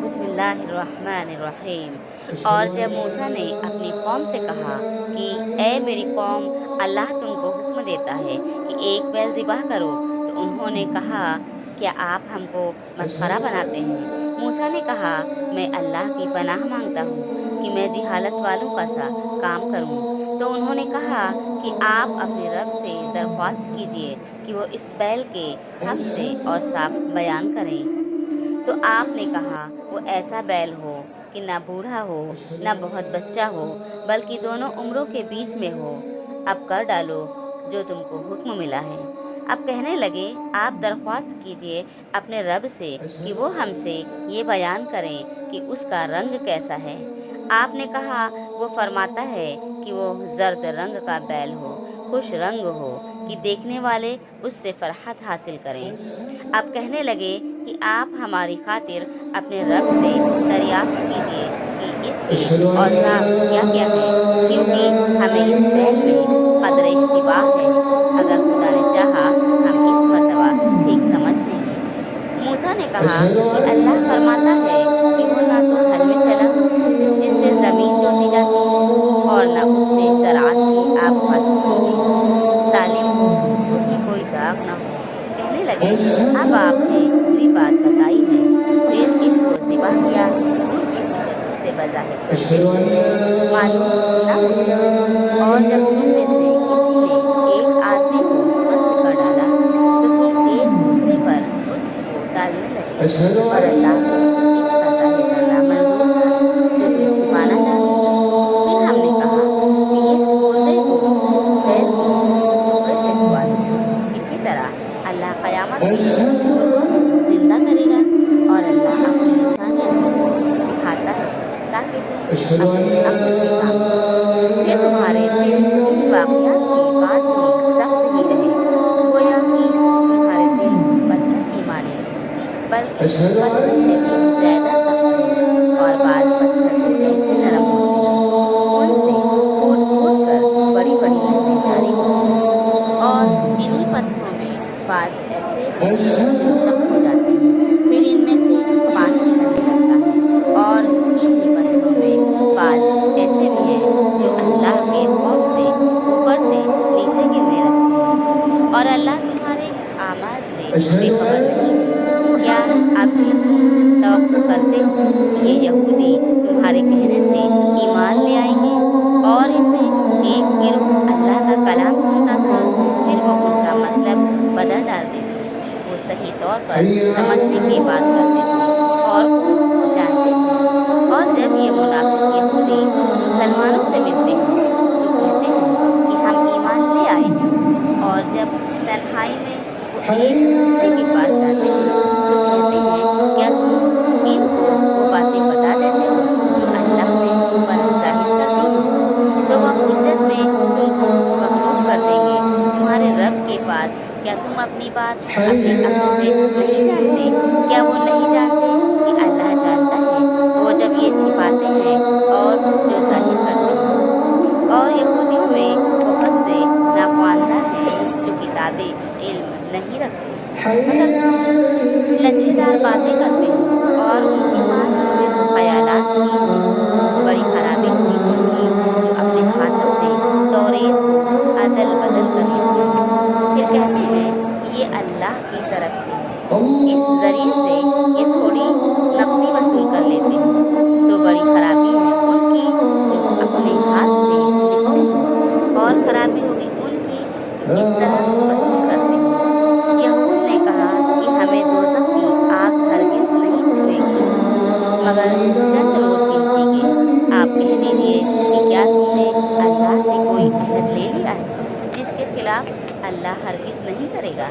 बिस्मिल्लाहिर्रहमानिर्रहीम। और जब मूसा ने अपनी कौम से कहा कि ए मेरी कौम, अल्लाह तुमको हुक्म देता है कि एक बैल ज़िबह करो, तो उन्होंने कहा, क्या आप हमको मस्खरा बनाते हैं? मूसा ने कहा, मैं अल्लाह की पनाह मांगता हूँ कि मैं जिहालत वालों का सा काम करूँ। तो उन्होंने कहा कि आप अपने रब से दरख्वास्त कीजिए कि वो इस बैल के हमसे और साफ बयान करें। तो आपने कहा, वो ऐसा बैल हो कि ना बूढ़ा हो ना बहुत बच्चा हो, बल्कि दोनों उम्रों के बीच में हो। अब कर डालो जो तुमको हुक्म मिला है। अब कहने लगे, आप दरख्वास्त कीजिए अपने रब से कि वो हमसे ये बयान करें कि उसका रंग कैसा है। आपने कहा, वो फरमाता है कि वो जर्द रंग का बैल हो, खुश रंग हो कि देखने वाले उससे फरहत हासिल करें। अब कहने लगे कि आप हमारी खातिर अपने रब से दरियाफ्त कीजिए कि इसके औसाफ क्या क्या है, क्योंकि हमें इस बैल में कदर इश्तिबाह है। अगर खुदा ने चाहा हम इस मर्तबा ठीक समझ लेंगे। मूसा ने कहा कि अल्लाह फरमाता है कि वो ना तो हल में चला हो जिससे ज़मीन जोती जाती है, और न उससे ज़राअत की आबपाशी की गई हो, सालिम हो, उसमें कोई दाग ना हो। कहने लगे, अब आपने पूरी बात बताई है। फिर इसको ज़िबह किया तो उनकी हुज्जतों से बज़ाहिर बनते हुए मालूम न होते थे। और जब तुम में से किसी ने एक आदमी को कत्ल कर डाला, तो तुम एक दूसरे पर उसको डालने लगे, और अल्लाह को इसका ज़ाहिर करना मंजूर था जो तुम छिपाना चाहते थे। फिर हमने कहा कि इस मुर्दे को उस बैल के किसी टुकड़े से छुआ दो। इसी तरह अल्लाह क़यामत के दिन मुर्दों को जिंदा करेगा, और अल्लाह अपनी निशानियां तुमको दिखाता है ताकि तुम अपने अक्ल से काम लो। फिर तुम्हारे दिल इन वाक़यात के बाद भी सख्त ही रहे, गोया कि तुम्हारे दिल पत्थर की मानिंद हैं, बल्कि पत्थर से भी ज़्यादा सख्त हैं। और बाज़ पत्थर तो ऐसे नरम होते हैं कि उनसे फूट फूट कर बड़ी बड़ी नहरें जारी होती हैं। और इन्हीं पत्थरों में बाज़ ऐसे हैं जो शक हो जाते हैं, फिर इनमें से पानी निकलने लगता है। और इन्हीं पत्थरों में बाज़ ऐसे भी हैं जो अल्लाह के खौफ से ऊपर से नीचे गिरने लगते हैं, और अल्लाह तुम्हारे आमाल से बेखबर नहीं है। क्या अब भी तुम तवक्को करते हो कि ये यहूदी तुम्हारे कहने से ईमान ले आएंगे? और इनमें एक गिरोह अल्लाह का कलाम सुनता था, फिर वो उनका मतलब बदल डालते थे। वो सही तौर पर समझने की बात करते थे और खूब जानते थे। और जब ये मुनाफिक यहूदी मुसलमानों से मिलते हैं तो कहते हैं कि हम ईमान ले आए हैं, और जब तन्हाई में वो एक दूसरे के पास जाते हैं तो कहते हैं, क्या तुम इनको वो बातें बता देते हो जो अल्लाह ने तुम पर जाहिर कर दी हैं? तो वह हुज्जत में तुमको मगलूब कर देंगे तुम्हारे रब के पास। क्या तुम अपनी बात अपने अक्ल से नहीं जानते? क्या वो नहीं जानते कि अल्लाह जानता है वो जब ये छिपाते हैं और जो जाहिर करते हैं? और यहूदियों में बहुत से नाख्वानदा हैं जो किताबे इल्म नहीं रखते, मगर लच्छेदार बातें करते हैं, और उनके पास सिर्फ ख्यालात ही हैं। बड़ी खराबी हुई उनकी जो अपने हाथों से तौरेत को अदल बदल कर लिखते हैं, फिर कहते हैं कि ये अल्लाह की तरफ से है। इस जरिए से ये थोड़ी नकदी वसूल कर लेते हैं। सो बड़ी खराबी है उनकी जो अपने हाथ से लिखते हैं, और खराबी होगी उनकी जो इस तरह वसूल करते हैं। यहूद ने कहा कि हमें दोज़ख की आग हरगिज़ नहीं छुएगी मगर चंद रोज़ गिनती के। आप कह दीजिए कि क्या तुमने अल्लाह से कोई अहद ले लिया है जिसके खिलाफ अल्लाह हरगिज़ नहीं करेगा?